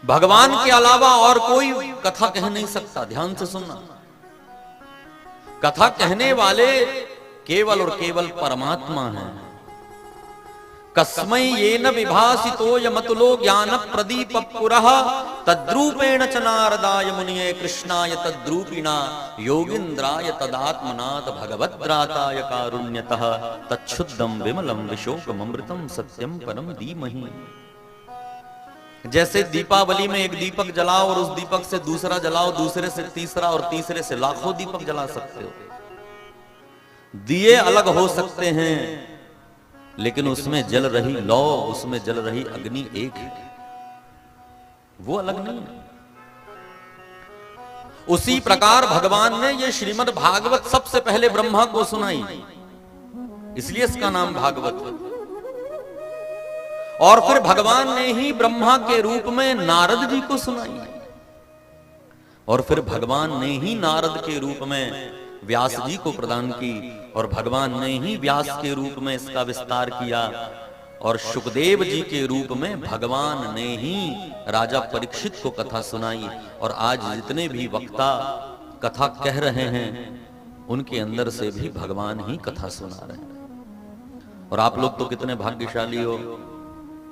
भगवान के अलावा और कोई कथा कह नहीं सकता। ध्यान से सुनना, कथा कहने वाले केवल और केवल परमात्मा हैं। कस्मै येन विभासितो यमतुलो ज्ञान प्रदीप पुरः तद्रूपेण च नारदाय मुनिये कृष्णाय तद्रूपिणा योगीन्द्राय तदात्मनाथ भगवद्राताय कारुण्यतः तच्छुद्धम विमलम विशोकमृतम सत्यम परम धीमहि। जैसे दीपावली में एक दीपक जलाओ और उस दीपक से दूसरा जलाओ, दूसरे से तीसरा और तीसरे से लाखों दीपक जला सकते हो। दिए अलग हो सकते हैं लेकिन उसमें जल रही लौ, उसमें जल रही अग्नि एक है, वो अलग नहीं है। उसी प्रकार भगवान ने ये श्रीमद् भागवत सबसे पहले ब्रह्मा को सुनाई, इसलिए इसका नाम भागवत है। और फिर भगवान ने ही ब्रह्मा के रूप में नारद जी को सुनाई, और फिर भगवान ने ही नारद के रूप में व्यास जी को प्रदान की, और भगवान ने ही व्यास के रूप में इसका विस्तार किया, और सुखदेव जी के रूप में भगवान ने ही राजा परीक्षित को कथा सुनाई। और आज जितने भी वक्ता कथा कह रहे हैं उनके अंदर से भी भगवान ही कथा सुना रहे हैं। और आप लोग तो कितने भाग्यशाली हो,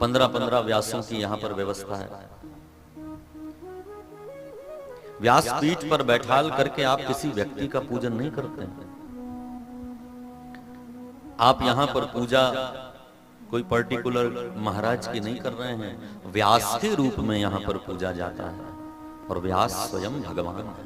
15-15 व्यासों की यहां पर व्यवस्था है। व्यास पीठ पर बैठाल करके आप किसी व्यक्ति का पूजन नहीं करते हैं। आप यहां पर पूजा कोई पर्टिकुलर महाराज की नहीं कर रहे हैं, व्यास के रूप में यहां पर पूजा जाता है, और व्यास स्वयं भगवान है।